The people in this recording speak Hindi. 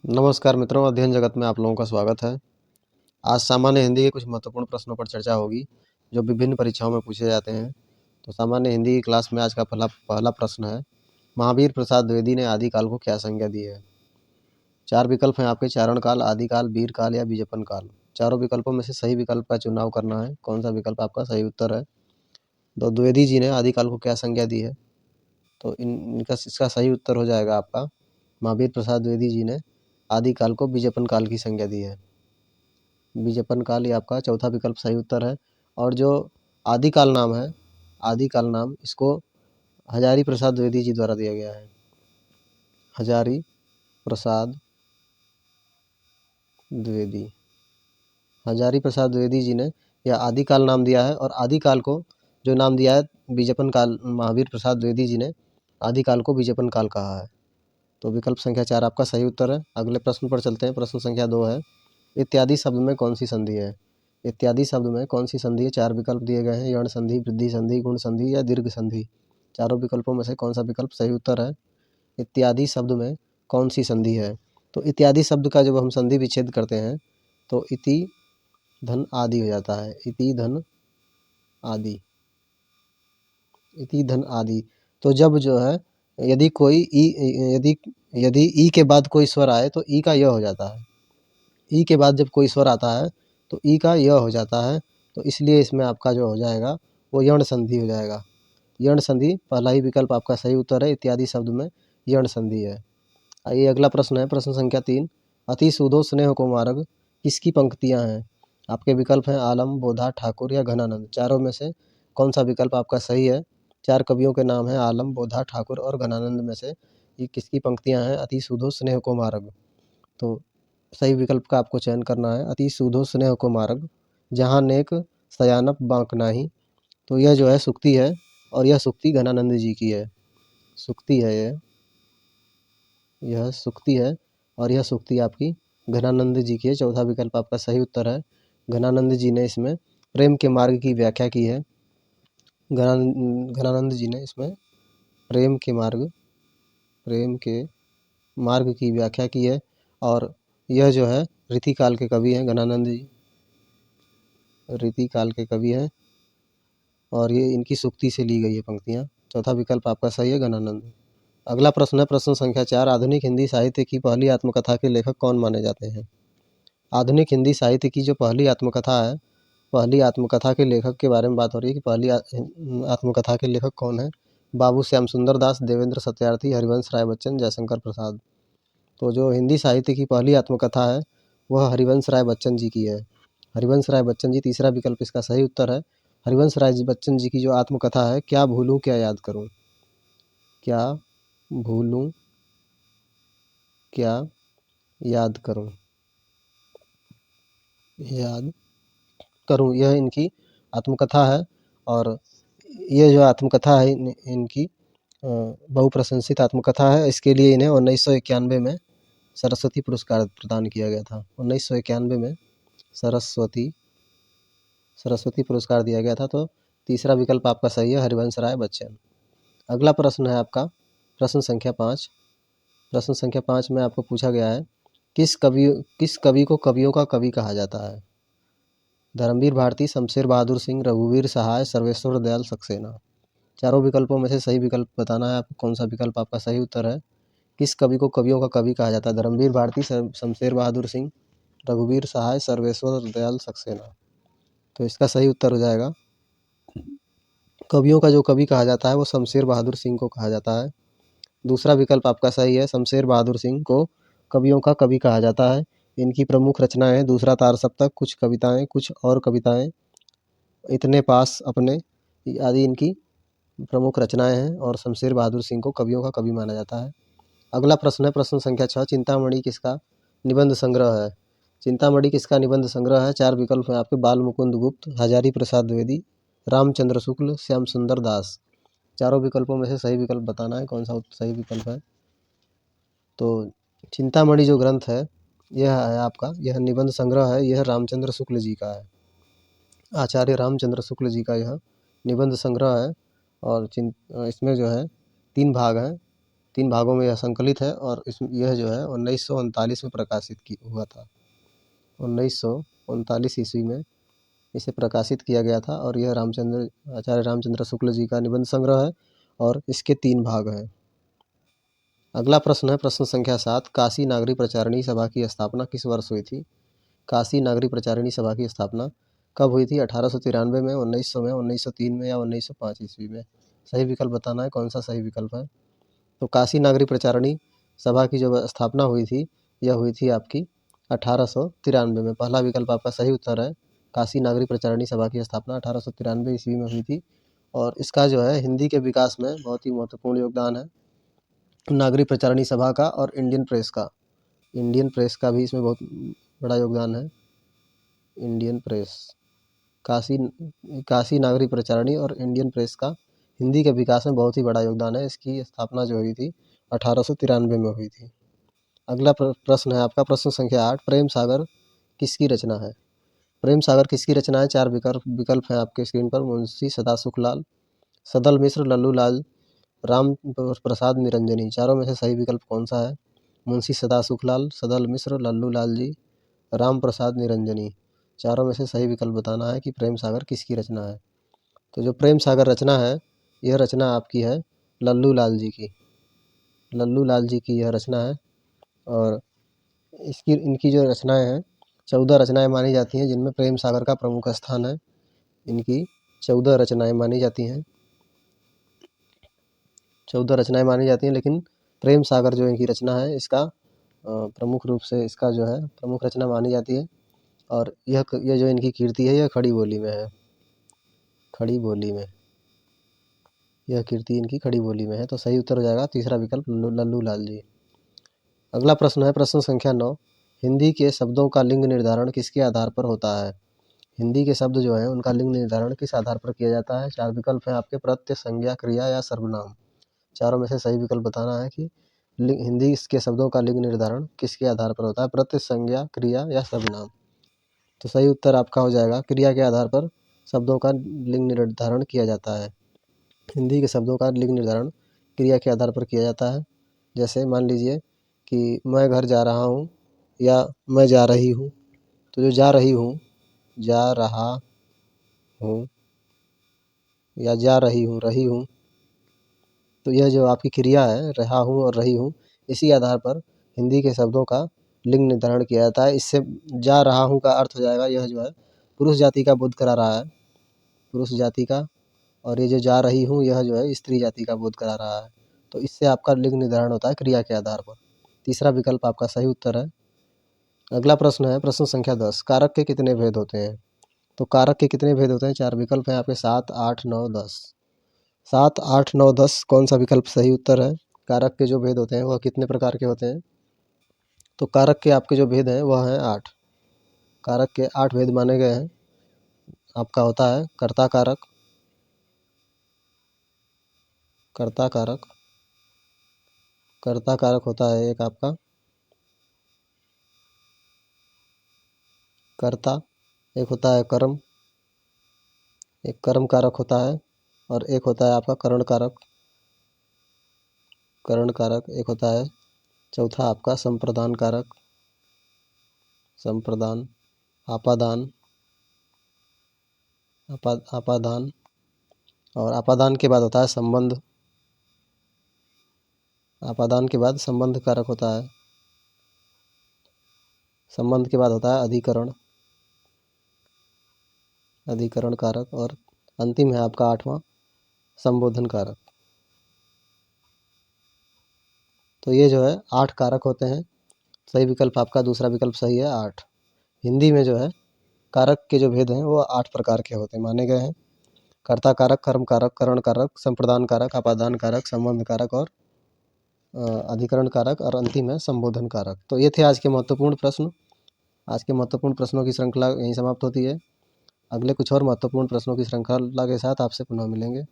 नमस्कार मित्रों, अध्ययन जगत में आप लोगों का स्वागत है। आज सामान्य हिंदी के कुछ महत्वपूर्ण प्रश्नों पर चर्चा होगी, जो विभिन्न परीक्षाओं में पूछे जाते हैं। तो सामान्य हिंदी की क्लास में आज का पहला प्रश्न है, महावीर प्रसाद द्विवेदी ने आदिकाल को क्या संज्ञा दी है? 4 विकल्प हैं आपके, चारण काल, आदिकाल, वीर काल या बीजपन काल। चारों विकल्पों में से सही विकल्प का चुनाव करना है। कौन सा विकल्प आपका सही उत्तर है? तो द्विवेदी जी ने आदिकाल को क्या संज्ञा दी है? तो इसका सही उत्तर हो जाएगा आपका, महावीर प्रसाद द्विवेदी जी ने आदिकाल को बीजपन काल की संज्ञा दी है। बीजपन काल ये आपका चौथा विकल्प सही उत्तर है। और जो आदिकाल नाम है, आदिकाल नाम इसको हजारी प्रसाद द्विवेदी जी द्वारा दिया गया है। हजारी प्रसाद द्विवेदी, हजारी प्रसाद द्विवेदी जी ने यह आदिकाल नाम दिया है। और आदिकाल को जो नाम दिया है बीजपन काल, महावीर प्रसाद द्विवेदी जी ने आदिकाल को बीजपन काल कहा है। तो विकल्प संख्या 4 आपका सही उत्तर है। अगले प्रश्न पर चलते हैं। प्रश्न संख्या 2 है, इत्यादि शब्द में कौन सी संधि है? इत्यादि शब्द में कौन सी संधि है? 4 विकल्प दिए गए हैं, यण संधि, वृद्धि संधि, गुण संधि या दीर्घ संधि। चारों विकल्पों में से कौन सा विकल्प सही उत्तर है? इत्यादि शब्द में कौन सी संधि है? तो इत्यादि शब्द का जब हम संधि विच्छेद करते हैं तो इति धन आदि हो जाता है। इति धन आदि, इति धन आदि। तो जब जो है यदि कोई यदि यदि ई के बाद कोई स्वर आए तो ई का य हो जाता है। ई के बाद जब कोई स्वर आता है तो ई का य हो जाता है। तो इसलिए इसमें आपका जो हो जाएगा वो यण संधि हो जाएगा। यण संधि पहला ही विकल्प आपका सही उत्तर है। इत्यादि शब्द में यण संधि है। आइए अगला प्रश्न है, प्रश्न संख्या 3, अति सूदो स्नेह कुमारक किसकी पंक्तियां हैं? आपके विकल्प हैं आलम, बोधा, ठाकुर या घनानंद। चारों में से कौन सा विकल्प आपका सही है? 4 कवियों के नाम हैं आलम, बोधा, ठाकुर और घनानंद में से ये किसकी पंक्तियां हैं अति सूदो स्नेह कुमारक? तो सही विकल्प का आपको चयन करना है, अति सूदो स्नेह कुमारक जहाँ नेक सयानप बांक नाही। तो यह जो है सूक्ति है और यह सूक्ति घनानंद जी की है। सूक्ति है यह सूक्ति है और यह सूक्ति आपकी घनानंद जी की है। चौथा विकल्प आपका सही उत्तर है। घनानंद जी ने इसमें प्रेम के मार्ग की व्याख्या की है। घनानंद जी ने इसमें प्रेम के मार्ग की व्याख्या की है। और यह जो है रीतिकाल के कवि हैं घनानंद जी, रीतिकाल के कवि हैं और ये इनकी सूक्ति से ली गई है पंक्तियाँ। चौथा विकल्प आपका सही है, घनानंद। अगला प्रश्न है, प्रश्न संख्या 4, आधुनिक हिंदी साहित्य की पहली आत्मकथा के लेखक कौन माने जाते हैं? आधुनिक हिंदी साहित्य की जो पहली आत्मकथा है, पहली आत्मकथा के लेखक के बारे में बात हो रही है कि पहली आत्मकथा के लेखक कौन है? बाबू श्याम सुंदर दास, देवेंद्र सत्यार्थी, हरिवंश राय बच्चन, जयशंकर प्रसाद। तो जो हिंदी साहित्य की पहली आत्मकथा है वह हरिवंश राय बच्चन जी की है। हरिवंश राय बच्चन जी, तीसरा विकल्प इसका सही उत्तर है। हरिवंश राय बच्चन जी की जो आत्मकथा है, क्या भूलूं क्या याद करूं, क्या भूलूं क्या याद करूं, याद करूं, यह इनकी आत्मकथा है। और ये जो आत्मकथा है इनकी बहुप्रशंसित आत्मकथा है। इसके लिए इन्हें 1991 में सरस्वती पुरस्कार प्रदान किया गया था। 1991 में सरस्वती पुरस्कार दिया गया था। तो तीसरा विकल्प आपका सही है, हरिवंश राय बच्चन। अगला प्रश्न है आपका प्रश्न संख्या 5। प्रश्न संख्या 5 में आपको पूछा गया है, किस कवि को कवियों का कवि कहा जाता है? धर्मवीर भारती, शमशेर बहादुर सिंह, रघुवीर सहाय, सर्वेश्वर दयाल सक्सेना। चारों विकल्पों में से सही विकल्प बताना है आपको, कौन सा विकल्प आपका सही उत्तर है। किस कवि को कवियों का कवि कहा जाता है? धर्मवीर भारती, शमशेर बहादुर सिंह, रघुवीर सहाय, सर्वेश्वर दयाल सक्सेना। तो इसका सही उत्तर हो जाएगा, कवियों का जो कवि कहा जाता है वो शमशेर बहादुर सिंह को कहा जाता है। दूसरा विकल्प आपका सही है, शमशेर बहादुर सिंह को कवियों का कवि कहा जाता है। इनकी प्रमुख रचनाएं हैं दूसरा तार सप्तक, कुछ कविताएं, कुछ और कविताएं, इतने पास अपने आदि इनकी प्रमुख रचनाएं हैं और शमशेर बहादुर सिंह को कवियों का कवि माना जाता है। अगला प्रश्न है, प्रश्न संख्या 6, चिंतामणि किसका निबंध संग्रह है? चिंतामणि किसका निबंध संग्रह है? 4 विकल्प हैं आपके, बाल मुकुंद गुप्त, हजारी प्रसाद द्विवेदी, रामचंद्र शुक्ल, श्याम सुंदर दास। चारों विकल्पों में से सही विकल्प बताना है, कौन सा सही विकल्प है। तो चिंतामणि जो ग्रंथ है यह है आपका, यह निबंध संग्रह है, यह रामचंद्र शुक्ल जी का है। आचार्य रामचंद्र शुक्ल जी का यह निबंध संग्रह है। और इसमें जो है 3 भाग हैं। 3 भागों में यह संकलित है और यह जो है 1939 में प्रकाशित हुआ था। 1939 ईस्वी में इसे प्रकाशित किया गया था और यह आचार्य रामचंद्र शुक्ल जी का निबंध संग्रह है और इसके 3 भाग हैं। अगला प्रश्न है प्रश्न संख्या 7। काशी नागरी प्रचारिणी सभा की स्थापना किस वर्ष हुई थी? काशी नागरी प्रचारिणी सभा की स्थापना कब हुई थी? 1893 में, 1900 में, 1903 में या 1905 ईस्वी में? सही विकल्प बताना है, कौन सा सही विकल्प है। तो काशी नागरी प्रचारिणी सभा की जो स्थापना हुई थी, यह हुई थी आपकी 1893 में। पहला विकल्प आपका सही उत्तर है। काशी नागरी प्रचारिणी सभा की स्थापना 1893 ईस्वी में हुई थी और इसका जो है हिंदी के विकास में बहुत ही महत्वपूर्ण योगदान है नागरी प्रचारिणी सभा का और इंडियन प्रेस का भी इसमें बहुत बड़ा योगदान है। इंडियन प्रेस, काशी नागरी प्रचारिणी और इंडियन प्रेस का हिंदी के विकास में बहुत ही बड़ा योगदान है। इसकी स्थापना जो हुई थी 1893 में हुई थी। अगला प्रश्न है आपका प्रश्न संख्या 8। प्रेम सागर किसकी रचना है? प्रेम सागर किसकी रचना है? 4 विकल्प हैं आपके स्क्रीन पर। मुंशी सदासुखलाल, सदल मिश्र, लल्लू लाल, राम प्रसाद निरंजनी। चारों में से सही विकल्प कौन सा है? मुंशी सदासुखलाल, सदल मिश्र, लल्लू लाल जी, राम प्रसाद निरंजनी। चारों में से सही विकल्प बताना है कि प्रेम सागर किसकी रचना है। तो जो प्रेम सागर रचना है, यह रचना आपकी है लल्लू लाल जी की। लल्लू लाल जी की यह रचना है और इनकी जो रचनाएं हैं 14 रचनाएं मानी जाती हैं जिनमें प्रेम सागर का प्रमुख स्थान है। इनकी 14 रचनाएं मानी जाती हैं। 14 रचनाएं मानी जाती हैं, लेकिन प्रेम सागर जो इनकी रचना है इसका प्रमुख रूप से इसका जो है प्रमुख रचना मानी जाती है और यह जो इनकी कीर्ति है यह खड़ी बोली में है। खड़ी बोली में यह कीर्ति इनकी खड़ी बोली में है। तो सही उत्तर हो जाएगा तीसरा विकल्प लल्लू लाल जी। अगला प्रश्न है प्रश्न संख्या 9। हिंदी के शब्दों का लिंग निर्धारण किसके आधार पर होता है? हिंदी के शब्द जो हैं उनका लिंग निर्धारण किस आधार पर किया जाता है? 4 विकल्प हैं आपके। प्रत्यय, संज्ञा, क्रिया या सर्वनाम। चारों में से सही विकल्प बताना है कि हिंदी के शब्दों का लिंग निर्धारण किसके आधार पर होता है? प्रत्यय, संज्ञा, क्रिया या सर्वनाम। तो सही उत्तर आपका हो जाएगा क्रिया के आधार पर शब्दों का लिंग निर्धारण किया जाता है। हिंदी के शब्दों का लिंग निर्धारण क्रिया के आधार पर किया जाता है। जैसे मान लीजिए कि मैं घर जा रहा हूँ या मैं जा रही हूँ, तो जो जा रही हूँ, जा रहा हूँ या जा रही हूँ, तो यह जो आपकी क्रिया है रहा हूँ और रही हूँ, इसी आधार पर हिंदी के शब्दों का लिंग निर्धारण किया जाता है। इससे जा रहा हूँ का अर्थ हो जाएगा यह जो है पुरुष जाति का बोध करा रहा है, पुरुष जाति का, और ये जो जा रही हूँ यह जो है स्त्री जाति का बोध करा रहा है। तो इससे आपका लिंग निर्धारण होता है क्रिया के आधार पर। तीसरा विकल्प आपका सही उत्तर है। अगला प्रश्न है प्रश्न संख्या 10। कारक के कितने भेद होते हैं? तो कारक के कितने भेद होते हैं? 4 विकल्प हैं आपके 7, 8, 9, 10। 7, 8, 9, 10 कौन सा विकल्प सही उत्तर है? कारक के जो भेद होते हैं वह कितने प्रकार के होते हैं? तो कारक के आपके जो भेद हैं वह हैं 8। कारक के 8 भेद माने गए हैं। आपका होता है कर्ता कारक, कर्ता कारक, कर्ता कारक होता है एक आपका कर्ता, एक होता है कर्म, एक कर्म कारक होता है और एक होता है आपका करण कारक, करण कारक एक होता है। चौथा आपका संप्रदान कारक, संप्रदान, आपादान, आपादान, और आपादान के बाद होता है संबंध, आपादान के बाद संबंध कारक होता है, संबंध के बाद होता है अधिकरण, अधिकरण कारक, और अंतिम है आपका 8वां संबोधन कारक। तो ये जो है 8 कारक होते हैं। सही विकल्प आपका दूसरा विकल्प सही है 8। हिंदी में जो है कारक के जो भेद हैं वो 8 प्रकार के होते माने गए हैं। कर्ता कारक, कर्म कारक, करण कारक, संप्रदान कारक, आपादान कारक, संबंध कारक और अधिकरण कारक, और अंतिम है संबोधन कारक। तो ये थे आज के महत्वपूर्ण प्रश्न। आज के महत्वपूर्ण प्रश्नों की श्रृंखला यहीं समाप्त होती है। अगले कुछ और महत्वपूर्ण प्रश्नों की श्रृंखला के साथ आपसे पुनः मिलेंगे।